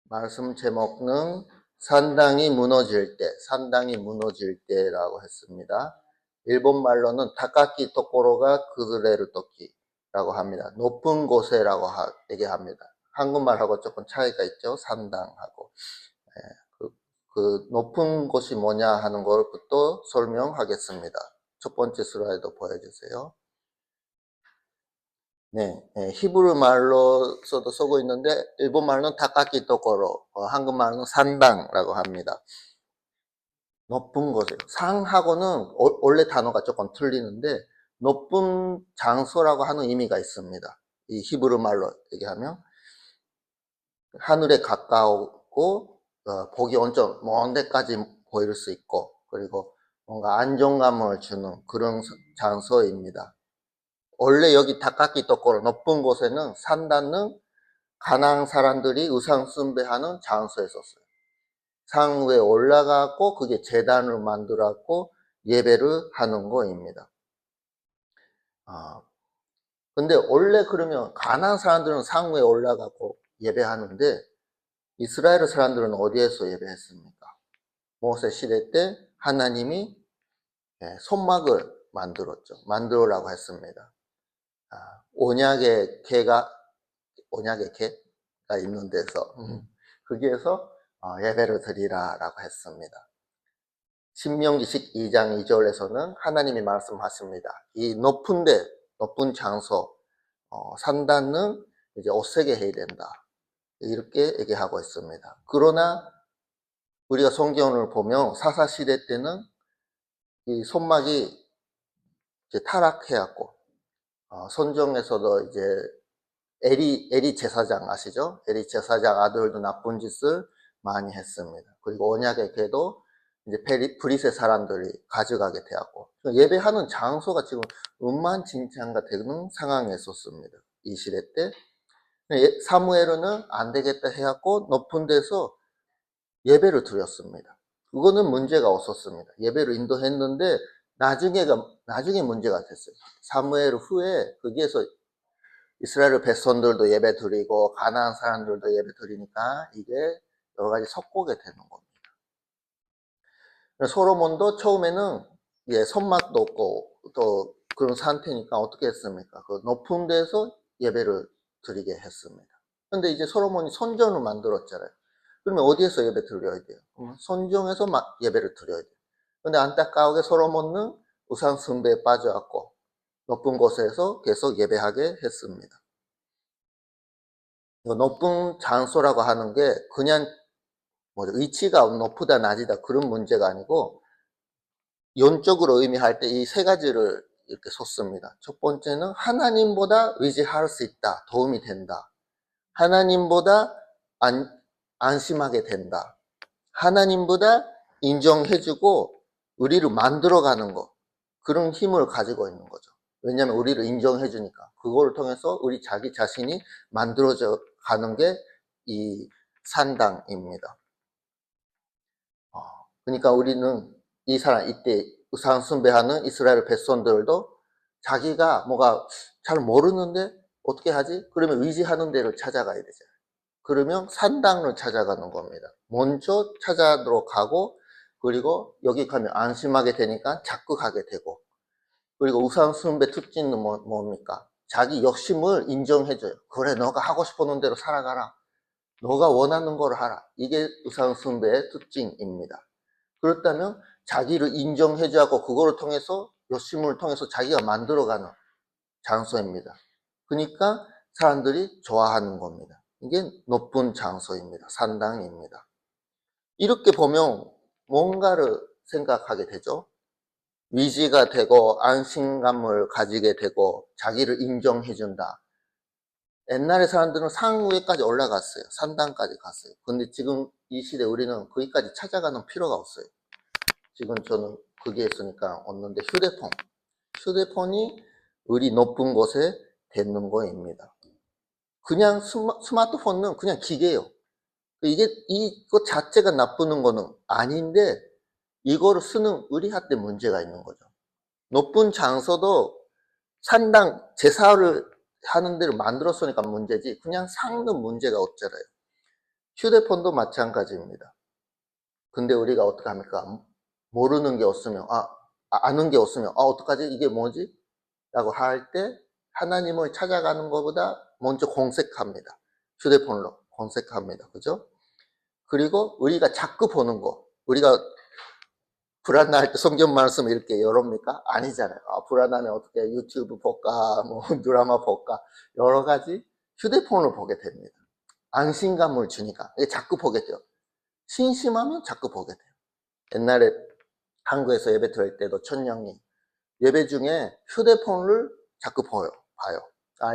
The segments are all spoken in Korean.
말씀 제목은 산당이 무너질 때, 산당이 무너질 때라고 했습니다. 일본 말로는 타카키 토코로가 그즈레르 토키라고 합니다. 높은 곳에라고 얘기합니다. 한국말하고 조금 차이가 있죠. 산당하고. 그 높은 곳이 뭐냐 하는 것부터 설명하겠습니다. 첫 번째 슬라이드 보여주세요. 네, 히브리 말로서도 쓰고 있는데 일본 말로는 타카키 토코로, 한국말로는 산당라고 합니다. 높은 곳이에요. 상하고는 원래 단어가 조금 틀리는데 높은 장소라고 하는 의미가 있습니다. 이 히브리 말로 얘기하면 하늘에 가까우고 보기 엄청 먼 데까지 보일 수 있고 그리고 뭔가 안정감을 주는 그런 장소입니다. 원래 여기 타카키 토코로 높은 곳에는 산다는 가나안 사람들이 우상 숭배하는 장소에 썼어요. 상 위에 올라가고 그게 제단을 만들었고 예배를 하는 거입니다. 근데 원래 그러면 가나안 사람들은 상 위에 올라가고 예배하는데 이스라엘 사람들은 어디에서 예배했습니까? 모세 시대 때 하나님이 손막을 만들으라고 했습니다. 언약의 개가 있는 데서 거기에서 예배를 드리라라고 했습니다. 신명기 12장 2절에서는 하나님이 말씀하십니다. 이 높은 장소 산다는 이제 옷세게 해야 된다. 이렇게 얘기하고 있습니다. 그러나 우리가 성경을 보면 사사시대 때는 이 손막이 이제 타락해갖고 선정에서도 이제 에리 제사장 아시죠? 에리 제사장 아들도 나쁜 짓을 많이 했습니다. 그리고 언약의 궤도 이제 브릿의 사람들이 가져가게 되었고 예배하는 장소가 지금 엉망진창가 되는 상황에 있었습니다. 이 시대 때 사무엘은 안 되겠다 해갖고 높은 데서 예배를 드렸습니다. 그거는 문제가 없었습니다. 예배를 인도했는데 나중에 문제가 됐어요. 사무엘 후에 거기에서 이스라엘 백성들도 예배 드리고 가나안 사람들도 예배 드리니까 이게 여러 가지 섞이게 되는 겁니다. 솔로몬도 처음에는 선막도 없고 또 그런 상태니까 어떻게 했습니까? 그 높은 데서 예배를 드리게 했습니다. 근데 이제 솔로몬이 성전을 만들었잖아요. 그러면 어디에서 예배 드려야 돼요? 성전에서 예배를 드려야 돼요. 근데 안타까우게 솔로몬은 우상 숭배에 빠져갖고 높은 곳에서 계속 예배하게 했습니다. 높은 장소라고 하는 게 그냥 위치가 높다 낮이다 그런 문제가 아니고 영적으로 의미할 때 이 세 가지를 이렇게 썼습니다. 첫 번째는 하나님보다 의지할 수 있다. 도움이 된다. 하나님보다 안심하게 된다. 하나님보다 인정해주고 우리를 만들어가는 것. 그런 힘을 가지고 있는 거죠. 왜냐하면 우리를 인정해주니까. 그걸 통해서 우리 자기 자신이 만들어져 가는 게 이 산당입니다. 그러니까 우리는 이때 우상 숭배하는 이스라엘 백성들도 자기가 뭐가 잘 모르는데 어떻게 하지? 그러면 의지하는 데를 찾아가야 되잖아요. 그러면 산당을 찾아가는 겁니다. 먼저 찾아도록 가고 그리고 여기 가면 안심하게 되니까 자꾸 가게 되고 그리고 우상 숭배 특징은 뭡니까? 자기 욕심을 인정해줘요. 그래 너가 하고 싶은 대로 살아가라. 너가 원하는 걸 하라. 이게 우상 숭배의 특징입니다. 그렇다면 자기를 인정해주고 그거를 통해서 욕심을 통해서 자기가 만들어가는 장소입니다. 그러니까 사람들이 좋아하는 겁니다. 이게 높은 장소입니다. 산당입니다. 이렇게 보면 뭔가를 생각하게 되죠. 위지가 되고 안심감을 가지게 되고 자기를 인정해준다. 옛날에 사람들은 상 위에까지 올라갔어요. 산당까지 갔어요. 근데 지금 이 시대 우리는 거기까지 찾아가는 필요가 없어요. 지금 저는 거기에 있으니까 없는데 휴대폰이 우리 높은 곳에 되는 거입니다. 그냥 스마트폰은 그냥 기계예요. 이것 자체가 나쁘는 거는 아닌데 이거를 쓰는 우리한테 문제가 있는 거죠. 높은 장소도 산당 제사를 하는 데를 만들었으니까 문제지 그냥 상는 문제가 없잖아요. 휴대폰도 마찬가지입니다. 근데 우리가 어떻게 합니까? 모르는 게 없으면, 아는 게 없으면, 어떡하지? 이게 뭐지? 라고 할 때 하나님을 찾아가는 것보다 먼저 검색합니다. 휴대폰으로 검색합니다. 그죠? 그리고 우리가 자꾸 보는 거, 우리가 불안할 때 성경 말씀 이렇게 열옵니까? 아니잖아요. 불안하면 어떻게 유튜브 볼까, 뭐 드라마 볼까, 여러 가지 휴대폰을 보게 됩니다. 안심감을 주니까 이게 자꾸 보게 돼요. 심심하면 자꾸 보게 돼요. 옛날에 한국에서 예배 드릴 때도 천령이 예배 중에 휴대폰을 자꾸 봐요.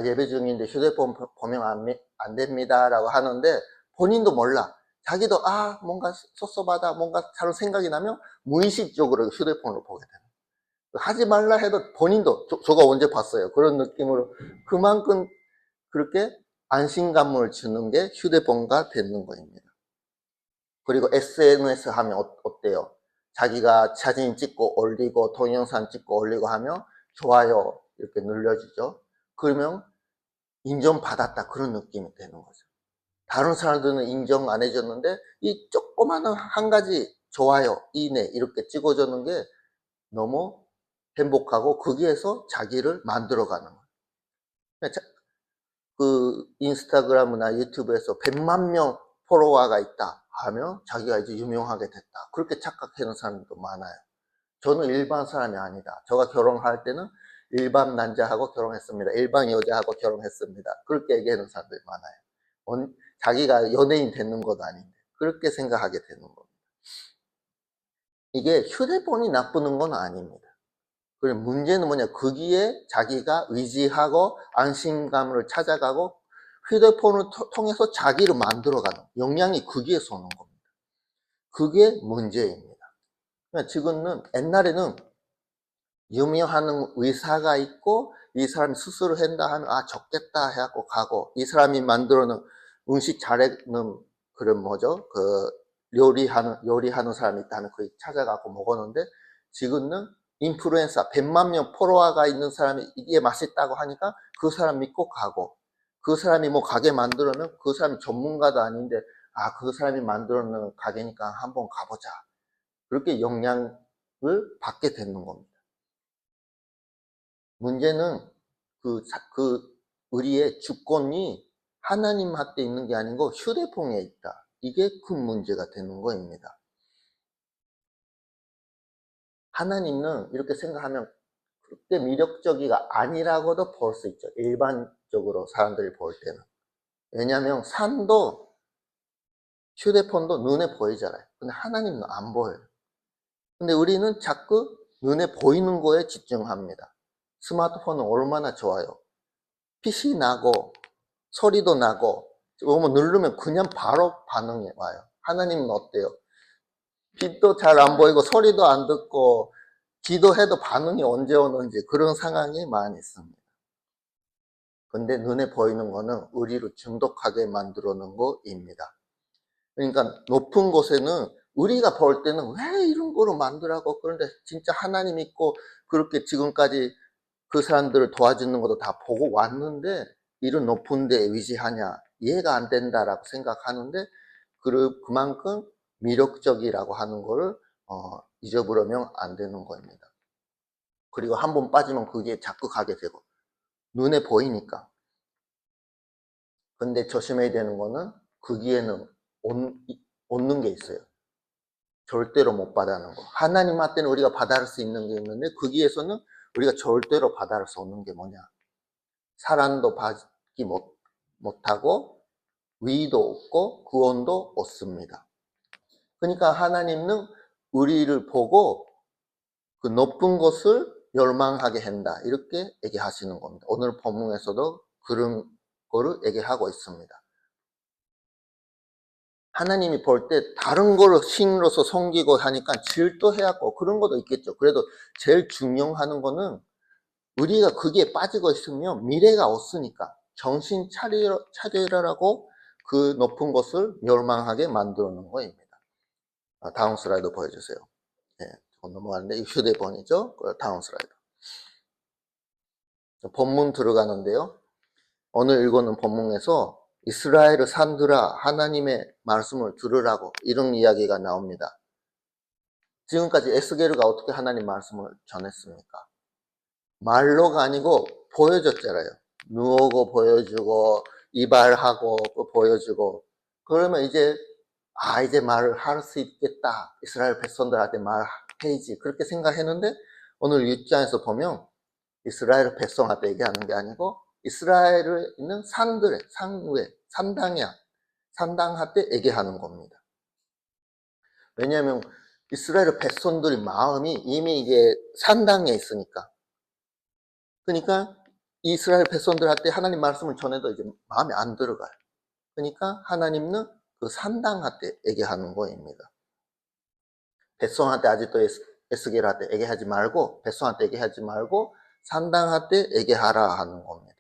예배 중인데 휴대폰 보면 안 됩니다 라고 하는데 본인도 몰라. 자기도 뭔가 섭섭하다, 뭔가 다른 생각이 나면 무의식적으로 휴대폰을 보게 되는. 하지 말라 해도 본인도 저가 언제 봤어요. 그런 느낌으로 그만큼 그렇게 안심감을 주는 게 휴대폰가 되는 거입니다. 그리고 SNS 하면 어때요? 자기가 사진 찍고 올리고 동영상 찍고 올리고 하면 좋아요 이렇게 눌러주죠. 그러면 인정받았다 그런 느낌이 되는 거죠. 다른 사람들은 인정 안 해줬는데 이 조그마한 한 가지 좋아요, 이네 이렇게 찍어주는 게 너무 행복하고 거기에서 자기를 만들어가는 거예요. 그 인스타그램이나 유튜브에서 100만 명 팔로워가 있다 하면 자기가 이제 유명하게 됐다 그렇게 착각하는 사람도 많아요. 저는 일반 사람이 아니다. 제가 결혼할 때는 일반 남자하고 결혼했습니다. 일반 여자하고 결혼했습니다. 그렇게 얘기하는 사람들이 많아요. 자기가 연예인 되는 것도 아닌데 그렇게 생각하게 되는 겁니다. 이게 휴대폰이 나쁘는 건 아닙니다. 그리고 문제는 뭐냐, 거기에 자기가 의지하고 안심감을 찾아가고 휴대폰을 통해서 자기를 만들어가는 영향이 거기에서 오는 겁니다. 그게 문제입니다. 지금은 옛날에는 유명한 의사가 있고 이 사람이 수술을 한다 하면 좋겠다 해갖고 가고 이 사람이 만들어놓은 음식 잘하는 그런 요리하는 사람이 있다 하면 거기 찾아가고 먹었는데 지금은 인플루엔서 100만 명 팔로워가 있는 사람이 이게 맛있다고 하니까 그 사람 믿고 가고 그 사람이 뭐 가게 만들면 그 사람이 전문가도 아닌데 그 사람이 만들어놓은 가게니까 한번 가보자 그렇게 영향을 받게 되는 겁니다. 문제는 우리의 주권이 하나님한테 있는 게 아니고 휴대폰에 있다. 이게 큰 문제가 되는 거입니다. 하나님은 이렇게 생각하면 그렇게 매력적이가 아니라고도 볼 수 있죠. 일반적으로 사람들이 볼 때는. 왜냐하면 산도 휴대폰도 눈에 보이잖아요. 근데 하나님은 안 보여요. 근데 우리는 자꾸 눈에 보이는 거에 집중합니다. 스마트폰은 얼마나 좋아요. 빛이 나고 소리도 나고 뭐 누르면 그냥 바로 반응이 와요. 하나님은 어때요? 빛도 잘 안 보이고 소리도 안 듣고 기도해도 반응이 언제 오는지 그런 상황이 많이 있습니다. 근데 눈에 보이는 거는 우리를 중독하게 만들어 놓은 거입니다. 그러니까 높은 곳에는 우리가 볼 때는 왜 이런 거로 만들라고 그런데 진짜 하나님 있고 그렇게 지금까지 그 사람들을 도와주는 것도 다 보고 왔는데 이런 높은 데 의지하냐 이해가 안 된다라고 생각하는데 그만큼 매력적이라고 하는 거를 잊어버리면 안 되는 겁니다. 그리고 한번 빠지면 그게 자꾸 가게 되고 눈에 보이니까. 근데 조심해야 되는 거는 거기에는 얻는 게 있어요. 절대로 못 받아는 거. 하나님한테는 우리가 받아들 수 있는 게 있는데 거기에서는 우리가 절대로 받아들 수 없는 게 뭐냐. 사랑도 받지 못하고 위도 없고 구원도 없습니다. 그러니까 하나님은 우리를 보고 그 높은 것을 열망하게 한다 이렇게 얘기하시는 겁니다. 오늘 본문에서도 그런 거를 얘기하고 있습니다. 하나님이 볼 때 다른 거를 신으로서 섬기고 하니까 질투해하고 그런 것도 있겠죠. 그래도 제일 중요한 거는 우리가 거기에 빠지고 있으면 미래가 없으니까 정신 차리라고 그 높은 것을 멸망하게 만들어 놓은 거입니다. 다음 슬라이드 보여주세요. 네, 넘어가는데 이 휴대폰이죠. 다음 슬라이드. 본문 들어가는데요. 오늘 읽어놓은 본문에서 이스라엘의 산들아 하나님의 말씀을 들으라고 이런 이야기가 나옵니다. 지금까지 에스겔가 어떻게 하나님 말씀을 전했습니까? 말로가 아니고 보여줬잖아요. 누우고 보여주고 이발하고 보여주고 그러면 이제 이제 말을 할 수 있겠다. 이스라엘 백성들한테 말해야지. 그렇게 생각했는데 오늘 6장에서 보면 이스라엘 백성한테 얘기하는 게 아니고 이스라엘에 있는 산들에 산위에 산당한테 얘기하는 겁니다. 왜냐하면 이스라엘 백성들의 마음이 이미 이게 산당에 있으니까. 그러니까 이스라엘 백성들한테 하나님 말씀을 전해도 이제 마음에 안 들어가요. 그러니까 하나님은 그 산당한테 얘기하는 거입니다. 백성한테 아직도 에스겔한테 얘기하지 말고 백성한테 얘기하지 말고 산당한테 얘기하라 하는 겁니다.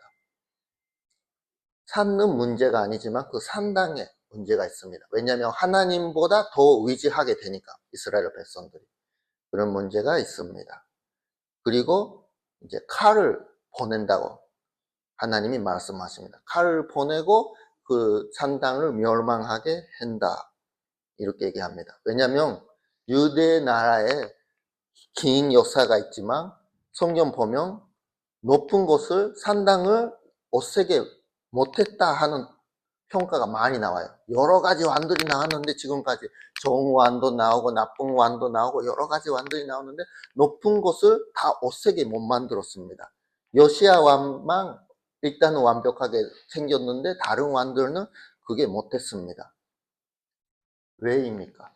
산은 문제가 아니지만 그 산당에 문제가 있습니다. 왜냐하면 하나님보다 더 의지하게 되니까 이스라엘 백성들이 그런 문제가 있습니다. 그리고 이제 칼을 보낸다고 하나님이 말씀하십니다. 칼을 보내고 그 산당을 멸망하게 한다 이렇게 얘기합니다. 왜냐하면 유대 나라에 긴 역사가 있지만 성경 보면 높은 곳을 산당을 오세게 못했다 하는 평가가 많이 나와요. 여러 가지 왕들이 나왔는데 지금까지 좋은 왕도 나오고 나쁜 왕도 나오고 여러 가지 왕들이 나오는데 높은 곳을 다 오세게 못 만들었습니다. 요시야 왕만 일단은 완벽하게 생겼는데 다른 왕들은 그게 못했습니다. 왜입니까?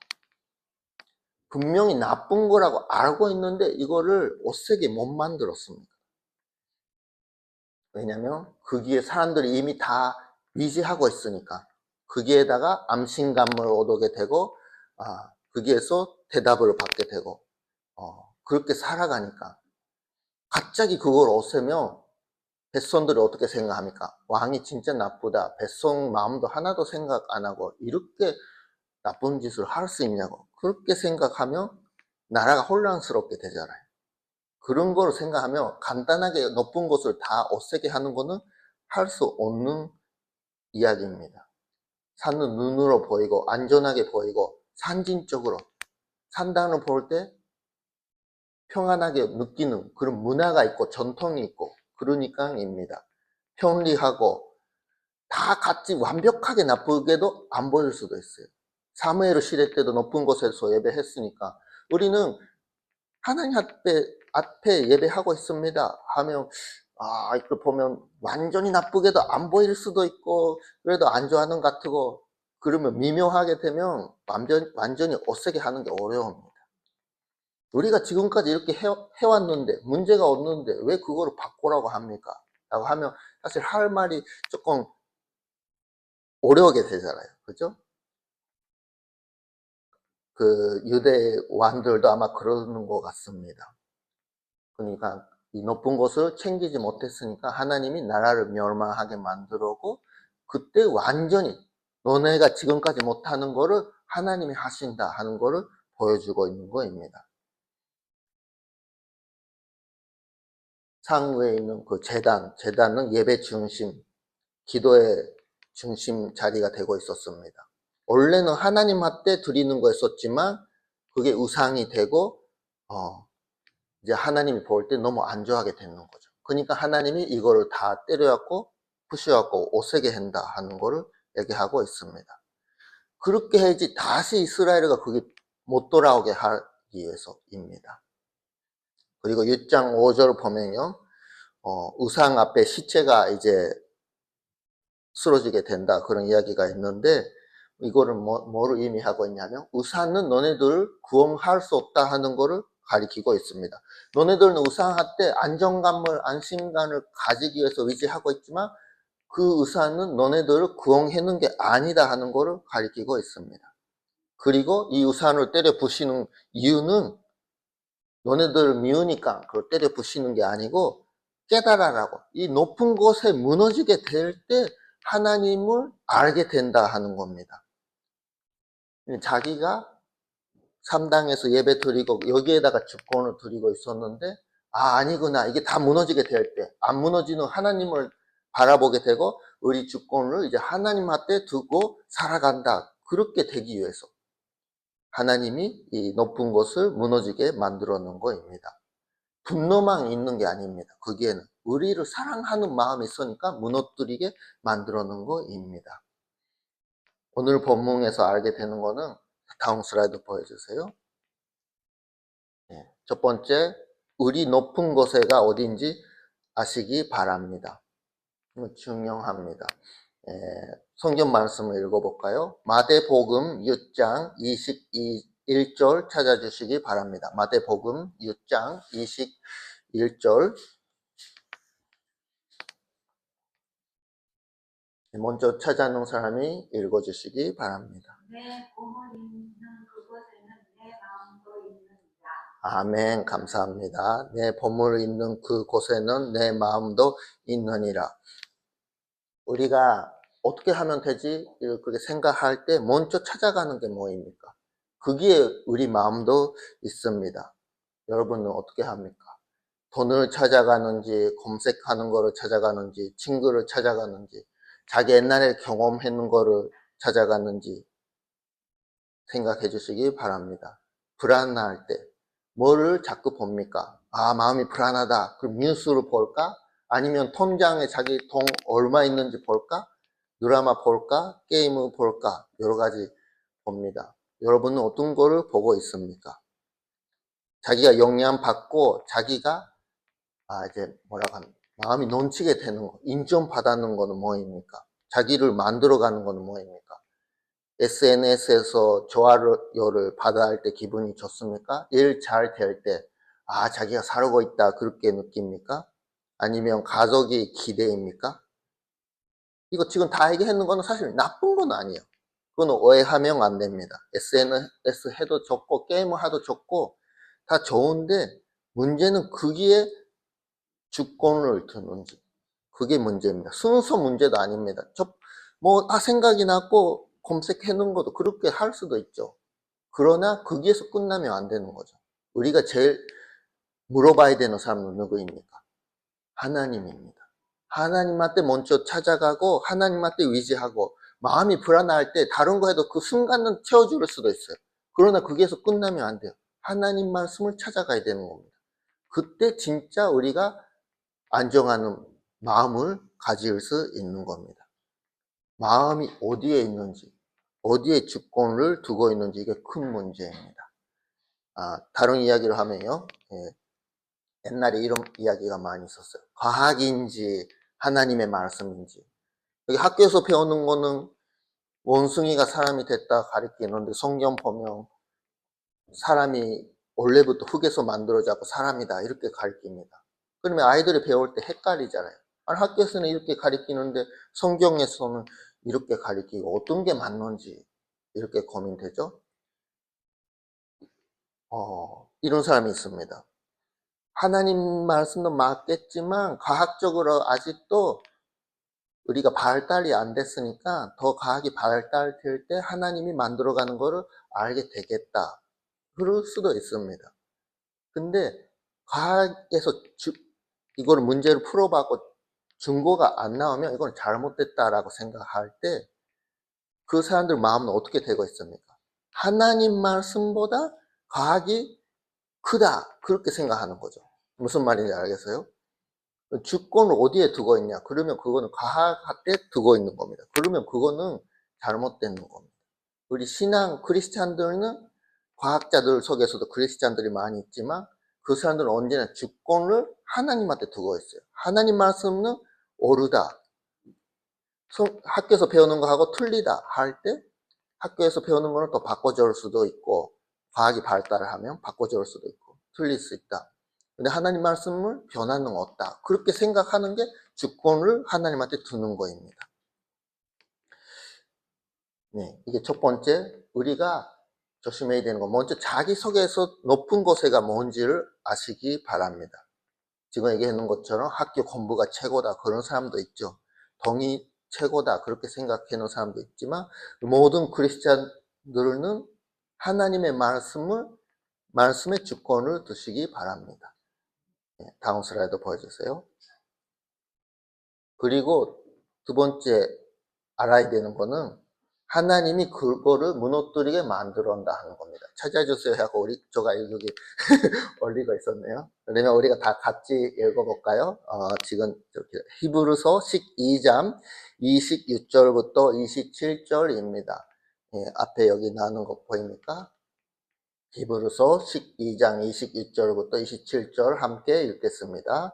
분명히 나쁜 거라고 알고 있는데 이거를 오세게 못 만들었습니다. 왜냐면 거기에 사람들이 이미 다 위지하고 있으니까 거기에다가 암신감을 얻게 되고 거기에서 대답을 받게 되고 그렇게 살아가니까 갑자기 그걸 없애면 백성들이 어떻게 생각합니까? 왕이 진짜 나쁘다. 백성 마음도 하나도 생각 안 하고 이렇게 나쁜 짓을 할 수 있냐고 그렇게 생각하면 나라가 혼란스럽게 되잖아요. 그런 걸 생각하면 간단하게 높은 것을 다 없애게 하는 거는 할 수 없는 이야기입니다. 산은 눈으로 보이고 안전하게 보이고 상징적으로 산당을 볼 때 평안하게 느끼는 그런 문화가 있고 전통이 있고 그러니까입니다. 편리하고 다 같이 완벽하게 나쁘게도 안 보일 수도 있어요. 사무엘 시대 때도 높은 곳에서 예배했으니까 우리는 하나님 앞에 예배하고 있습니다 하면 이걸 보면 완전히 나쁘게도 안 보일 수도 있고 그래도 안 좋아하는 것 같고 그러면 미묘하게 되면 완전히 어색해 하는 게 어려웁니다. 우리가 지금까지 이렇게 해왔는데 문제가 없는데 왜 그거를 바꾸라고 합니까? 라고 하면 사실 할 말이 조금 어려우게 되잖아요. 그죠? 그 유대 왕들도 아마 그러는 것 같습니다. 그러니까 이 높은 것을 챙기지 못했으니까 하나님이 나라를 멸망하게 만들었고 그때 완전히 너네가 지금까지 못하는 거를 하나님이 하신다 하는 거를 보여주고 있는 거입니다. 상위에 있는 그 재단은 예배 중심, 기도의 중심 자리가 되고 있었습니다. 원래는 하나님한테 드리는 거였었지만 그게 우상이 되고 이제 하나님이 볼 때 너무 안 좋아하게 되는 거죠. 그러니까 하나님이 이거를 다 때려갖고 부셔갖고 오세게 한다 하는 거를 얘기하고 있습니다. 그렇게 해야지 다시 이스라엘가 그게 못 돌아오게 하기 위해서입니다. 그리고 6장 5절 보면요. 우상 앞에 시체가 이제 쓰러지게 된다 그런 이야기가 있는데 이거를 뭐를 의미하고 있냐면 우상은 너네들을 구원할 수 없다 하는 거를 가리키고 있습니다. 너네들은 우상할 때 안정감을 안심감을 가지기 위해서 의지하고 있지만 그 우상은 너네들을 구원하는 게 아니다 하는 거를 가리키고 있습니다. 그리고 이 우상을 때려 부시는 이유는 너네들을 미우니까 그걸 때려 부시는 게 아니고 깨달아라고 이 높은 곳에 무너지게 될 때 하나님을 알게 된다 하는 겁니다. 자기가 3당에서 예배 드리고 여기에다가 주권을 드리고 있었는데 아니구나 이게 다 무너지게 될 때 안 무너지는 하나님을 바라보게 되고 우리 주권을 이제 하나님한테 두고 살아간다. 그렇게 되기 위해서 하나님이 이 높은 곳을 무너지게 만들어 놓은 거입니다. 분노만 있는 게 아닙니다. 거기에는 우리를 사랑하는 마음이 있으니까 무너뜨리게 만들어 놓은 거입니다. 오늘 본문에서 알게 되는 거는 다음 슬라이드 보여주세요. 첫 번째, 우리 높은 곳에가 어딘지 아시기 바랍니다. 중요합니다. 성경 말씀을 읽어볼까요? 마태복음 6장 21절 찾아주시기 바랍니다. 마태복음 6장 21절 먼저 찾아놓은 사람이 읽어주시기 바랍니다. 내 보물 있는 그곳에는 내 마음도 있느니라. 아멘. 감사합니다. 내 보물 있는 그곳에는 내 마음도 있느니라. 우리가 어떻게 하면 되지? 그렇게 생각할 때 먼저 찾아가는 게 뭐입니까? 거기에 우리 마음도 있습니다. 여러분은 어떻게 합니까? 돈을 찾아가는지, 검색하는 거를 찾아가는지, 친구를 찾아가는지, 자기 옛날에 경험했는 거를 찾아가는지 생각해 주시기 바랍니다. 불안할 때 뭐를 자꾸 봅니까? 아, 마음이 불안하다. 그럼 뉴스를 볼까? 아니면 통장에 자기 돈 얼마 있는지 볼까? 드라마 볼까? 게임을 볼까? 여러 가지 봅니다. 여러분은 어떤 거를 보고 있습니까? 자기가 영향받고 자기가 이제 뭐라고 하는 마음이 넘치게 되는 거, 인정받는 거는 뭐입니까? 자기를 만들어가는 거는 뭐입니까? SNS에서 좋아요를 받아야 할 때 기분이 좋습니까? 일 잘 될 때, 자기가 잘하고 있다, 그렇게 느낍니까? 아니면 가족이 기대입니까? 이거 지금 다 얘기했는 거는 사실 나쁜 건 아니에요. 그건 오해하면 안 됩니다. SNS 해도 좋고, 게임을 해도 좋고, 다 좋은데, 문제는 거기에 주권을 두는지. 그게 문제입니다. 순서 문제도 아닙니다. 생각이 났고 검색해 놓은 것도 그렇게 할 수도 있죠. 그러나 거기에서 끝나면 안 되는 거죠. 우리가 제일 물어봐야 되는 사람은 누구입니까? 하나님입니다. 하나님한테 먼저 찾아가고 하나님한테 의지하고 마음이 불안할 때 다른 거 해도 그 순간은 채워줄 수도 있어요. 그러나 거기에서 끝나면 안 돼요. 하나님 말씀을 찾아가야 되는 겁니다. 그때 진짜 우리가 안정하는 마음을 가질 수 있는 겁니다. 마음이 어디에 있는지, 어디에 주권을 두고 있는지 이게 큰 문제입니다. 다른 이야기를 하면요. 옛날에 이런 이야기가 많이 있었어요. 과학인지 하나님의 말씀인지. 여기 학교에서 배우는 거는 원숭이가 사람이 됐다 가리키는데 성경 보면 사람이 원래부터 흙에서 만들어졌고 사람이다 이렇게 가리킵니다. 그러면 아이들이 배울 때 헷갈리잖아요. 학교에서는 이렇게 가리키는데 성경에서는 이렇게 가리키고 어떤 게 맞는지 이렇게 고민되죠. 이런 사람이 있습니다. 하나님 말씀도 맞겠지만 과학적으로 아직도 우리가 발달이 안 됐으니까 더 과학이 발달될 때 하나님이 만들어가는 거를 알게 되겠다. 그럴 수도 있습니다. 근데 과학에서 이거를 문제를 풀어봤고 증거가 안 나오면 이건 잘못됐다라고 생각할 때 그 사람들 마음은 어떻게 되고 있습니까? 하나님 말씀보다 과학이 크다 그렇게 생각하는 거죠. 무슨 말인지 알겠어요? 주권을 어디에 두고 있냐? 그러면 그거는 과학에 두고 있는 겁니다. 그러면 그거는 잘못된 겁니다. 우리 신앙 크리스찬들은 과학자들 속에서도 크리스찬들이 많이 있지만 그 사람들은 언제나 주권을 하나님한테 두고 있어요. 하나님 말씀은 옳다. 학교에서 배우는 거하고 틀리다 할 때 학교에서 배우는 거는 또 바꿔줄 수도 있고 과학이 발달을 하면 바꿔줄 수도 있고 틀릴 수 있다. 근데 하나님 말씀을 변화는 없다. 그렇게 생각하는 게 주권을 하나님한테 두는 거입니다. 네, 이게 첫 번째 우리가 조심해야 되는 건 먼저 자기 속에서 높은 곳에가 뭔지를 아시기 바랍니다. 지금 얘기했는 것처럼 학교 공부가 최고다 그런 사람도 있죠. 돈이 최고다 그렇게 생각하는 사람도 있지만 모든 크리스찬들은 하나님의 말씀의 주권을 두시기 바랍니다. 다음 슬라이드 보여주세요. 그리고 두 번째 알아야 되는 거는 하나님이 그거를 무너뜨리게 만들었다 하는 겁니다. 찾아주세요 하고 제가 여기 올리고 있었네요. 그러면 우리가 다 같이 읽어볼까요? 지금 히브리서 12장 26절부터 27절입니다. 예, 앞에 여기 나오는 거 보입니까? 히브리서 12장 26절부터 27절 함께 읽겠습니다.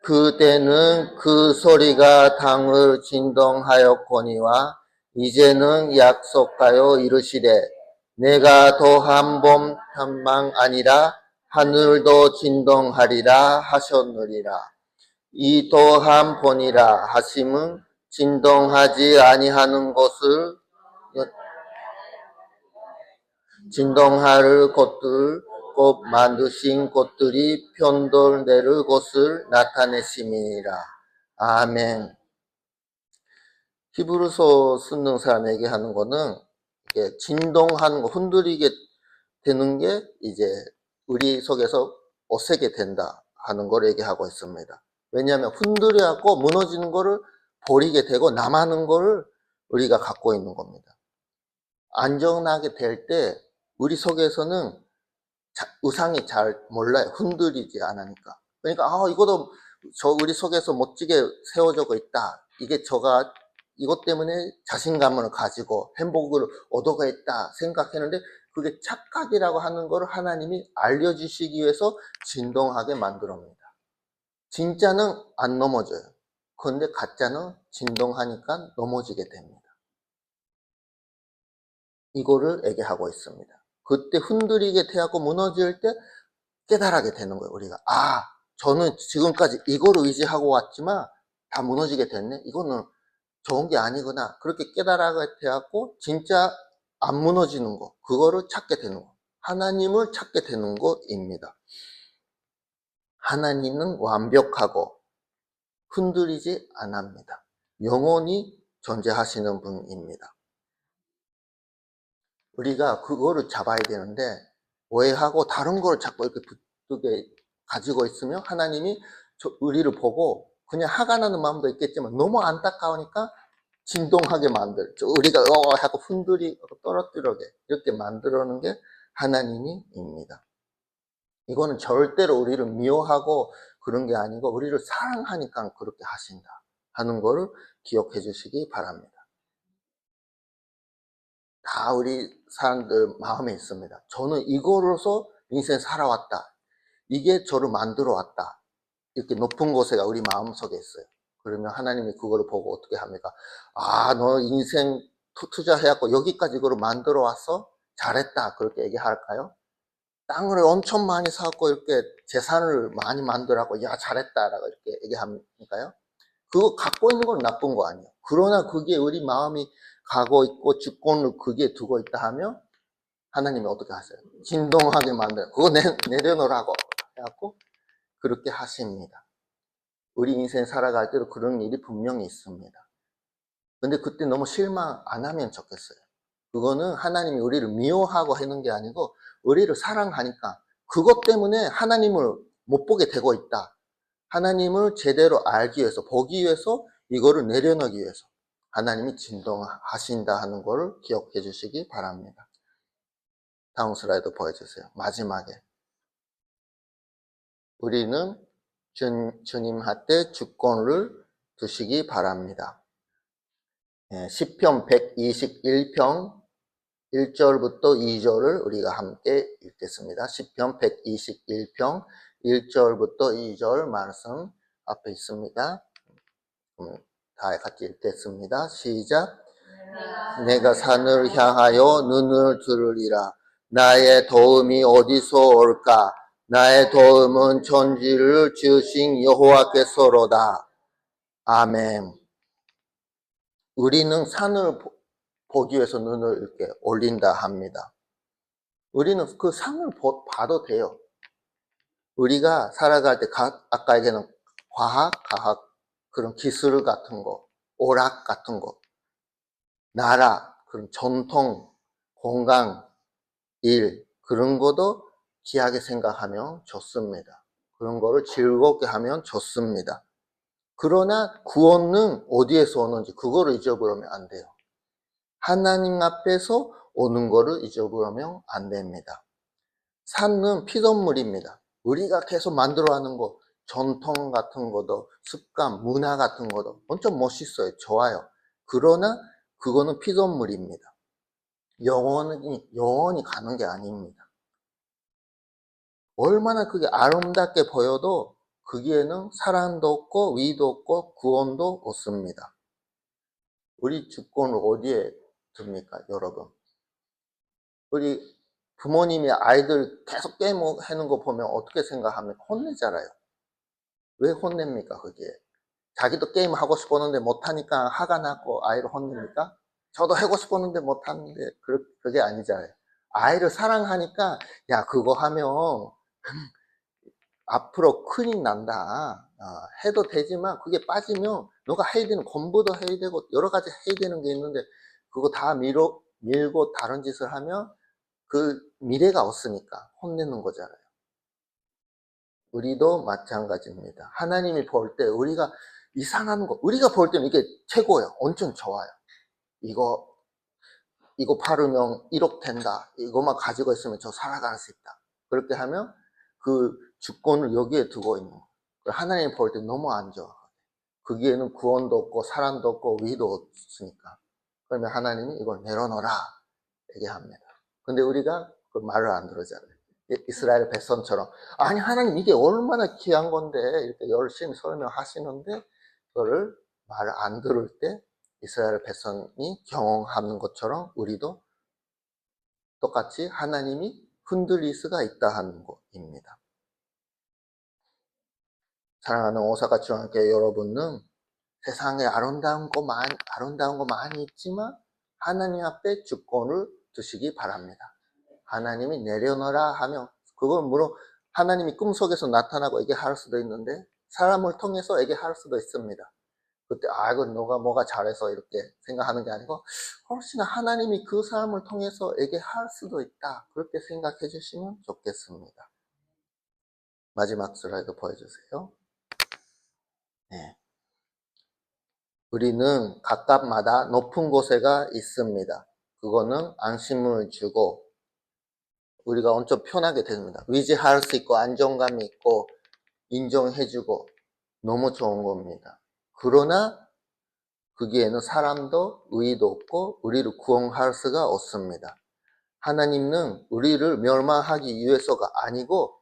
그때는 그 소리가 땅을 진동하였거니와 이제는 약속하여 이르시되 내가 더한 번 한망 아니라 하늘도 진동하리라 하셨느니라. 이 더한 번이라 하심은 진동하지 아니하는 것을 진동할 것들 곧 만드신 것들이 편돌내를 것을 나타내심이니라. 아멘. 히브리서 쓰는 사람에게 하는 거는 이게 진동하는 거, 흔들리게 되는 게 이제 우리 속에서 어색게 된다 하는 걸 얘기하고 있습니다. 왜냐하면 흔들려갖고 무너지는 거를 버리게 되고 남아는 거를 우리가 갖고 있는 겁니다. 안전하게 될 때 우리 속에서는 의상이 잘 몰라요. 흔들리지 않으니까. 그러니까 이것도 우리 속에서 멋지게 세워져 있다. 이게 이것 때문에 자신감을 가지고 행복을 얻어가겠다 생각했는데 그게 착각이라고 하는 것을 하나님이 알려주시기 위해서 진동하게 만들어옵니다. 진짜는 안 넘어져요. 그런데 가짜는 진동하니까 넘어지게 됩니다. 이거를 얘기하고 있습니다. 그때 흔들리게 되고 무너질 때 깨달하게 되는 거예요. 우리가 저는 지금까지 이거를 의지하고 왔지만 다 무너지게 됐네. 이거는 좋은 게 아니구나. 그렇게 깨달아게 되고 진짜 안 무너지는 거, 그거를 찾게 되는 거, 하나님을 찾게 되는 것입니다. 하나님은 완벽하고 흔들리지 않습니다. 영원히 존재하시는 분입니다. 우리가 그거를 잡아야 되는데 오해하고 다른 걸 자꾸 이렇게 붙게 가지고 있으면 하나님이 우리를 보고 그냥 화가 나는 마음도 있겠지만 너무 안타까우니까 진동하게 우리가 하고 흔들리고 떨어뜨리게 이렇게 만들어놓은 게 하나님입니다. 이거는 절대로 우리를 미워하고 그런 게 아니고 우리를 사랑하니까 그렇게 하신다 하는 거를 기억해 주시기 바랍니다. 다 우리 사람들 마음에 있습니다. 저는 이거로서 인생 살아왔다. 이게 저를 만들어 왔다. 이렇게 높은 곳에가 우리 마음속에 있어요. 그러면 하나님이 그거를 보고 어떻게 합니까? 너 인생 투자해갖고 여기까지 이거를 만들어 왔어? 잘했다. 그렇게 얘기할까요? 땅을 엄청 많이 사갖고 이렇게 재산을 많이 만들어갖고 야 잘했다라고 이렇게 얘기합니까요? 그거 갖고 있는 건 나쁜 거 아니에요. 그러나 그게 우리 마음이 가고 있고 주권을 그게 두고 있다 하면 하나님이 어떻게 하세요? 진동하게 만들어요. 그거 내려놓으라고 해갖고 그렇게 하십니다. 우리 인생 살아갈 때도 그런 일이 분명히 있습니다. 근데 그때 너무 실망 안 하면 좋겠어요. 그거는 하나님이 우리를 미워하고 하는 게 아니고 우리를 사랑하니까 그것 때문에 하나님을 못 보게 되고 있다. 하나님을 제대로 알기 위해서 보기 위해서 이거를 내려놓기 위해서 하나님이 진동하신다 하는 것을 기억해 주시기 바랍니다. 다음 슬라이드 보여주세요. 마지막에 우리는 주님한테 주권을 두시기 바랍니다. 시편 121편 1절부터 2절을 우리가 함께 읽겠습니다. 시편 121편 1절부터 2절 말씀 앞에 있습니다. 다 같이 읽겠습니다. 시작. 내가 산을 향하여 눈을 들으리라. 나의 도움이 어디서 올까? 나의 도움은 천지를 지으신 여호와께서로다. 아멘. 우리는 산을 보기 위해서 눈을 이렇게 올린다 합니다. 우리는 그 산을 봐도 돼요. 우리가 살아갈 때 아까 얘기한 과학, 그런 기술 같은 거, 오락 같은 거, 나라, 그런 전통, 건강, 일, 그런 것도 귀하게 생각하면 좋습니다. 그런 거를 즐겁게 하면 좋습니다. 그러나 구원은 어디에서 오는지 그거를 잊어버리면 안 돼요. 하나님 앞에서 오는 거를 잊어버리면 안 됩니다. 산은 피조물입니다. 우리가 계속 만들어가는 거, 전통 같은 것도, 습관, 문화 같은 것도 엄청 멋있어요. 좋아요. 그러나 그거는 피조물입니다. 영원히 가는 게 아닙니다. 얼마나 그게 아름답게 보여도 거기에는 사랑도 없고 위도 없고 구원도 없습니다. 우리 주권을 어디에 둡니까, 여러분? 우리 부모님이 아이들 계속 게임하는 거 보면 어떻게 생각합니까? 혼내잖아요. 왜 혼냅니까, 그게? 자기도 게임 하고 싶었는데 못하니까 화가 나고 아이를 혼냅니까? 저도 하고 싶었는데 못하는데, 그게 아니잖아요. 아이를 사랑하니까, 야, 그거 하면 앞으로 큰일 난다. 해도 되지만 그게 빠지면 너가 해야 되는 공부도 해야 되고 여러 가지 해야 되는 게 있는데 그거 다 밀고 다른 짓을 하면 그 미래가 없으니까 혼내는 거잖아요. 우리도 마찬가지입니다. 하나님이 볼 때 우리가 이상한 거, 우리가 볼 때는 이게 최고예요. 엄청 좋아요. 이거 팔으면 1억 된다. 이거만 가지고 있으면 저 살아갈 수 있다. 그렇게 하면 그 주권을 여기에 두고 있는 거예요. 하나님 볼 때 너무 안 좋아. 거기에는 구원도 없고 사랑도 없고 위도 없으니까. 그러면 하나님이 이걸 내려놓으라 얘기합니다. 근데 우리가 그 말을 안 들으잖아요. 이스라엘 백성처럼 아니 하나님 이게 얼마나 귀한 건데 이렇게 열심히 설명하시는데 그거를 말을 안 들을 때 이스라엘 백성이 경험하는 것처럼 우리도 똑같이 하나님이 흔들릴 수가 있다 하는 것입니다. 사랑하는 오사카 중학교 여러분은 세상에 아름다운 거 많이 있지만 하나님 앞에 주권을 두시기 바랍니다. 하나님이 내려놓으라 하면 그건 물론 하나님이 꿈속에서 나타나고 얘기할 수도 있는데 사람을 통해서 얘기할 수도 있습니다. 그때 이건 너가 뭐가 잘해서 이렇게 생각하는 게 아니고 훨씬 하나님이 그 사람을 통해서 얘기할 수도 있다. 그렇게 생각해 주시면 좋겠습니다. 마지막 슬라이드 보여주세요. 네. 우리는 각각마다 높은 곳에가 있습니다. 그거는 안심을 주고 우리가 엄청 편하게 됩니다. 위지할 수 있고 안정감이 있고 인정해주고 너무 좋은 겁니다. 그러나 거기에는 사람도 의의도 없고 우리를 구원할 수가 없습니다. 하나님은 우리를 멸망하기 위해서가 아니고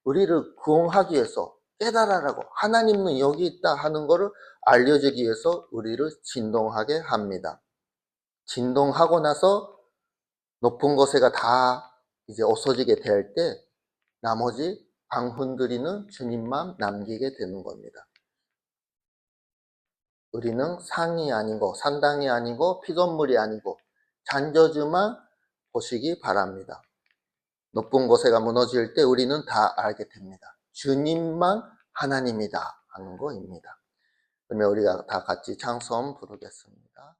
우리를 구원하기 위해서 깨달으라고 하나님은 여기 있다 하는 것을 알려주기 위해서 우리를 진동하게 합니다. 진동하고 나서 높은 곳에가 다 이제 없어지게 될 때 나머지 방 흔들리는 주님만 남기게 되는 겁니다. 우리는 상이 아니고 산당이 아니고 피조물이 아니고 잔저주만 보시기 바랍니다. 높은 곳에가 무너질 때 우리는 다 알게 됩니다. 주님만 하나님이다 하는 거입니다. 그러면 우리가 다 같이 찬송 부르겠습니다.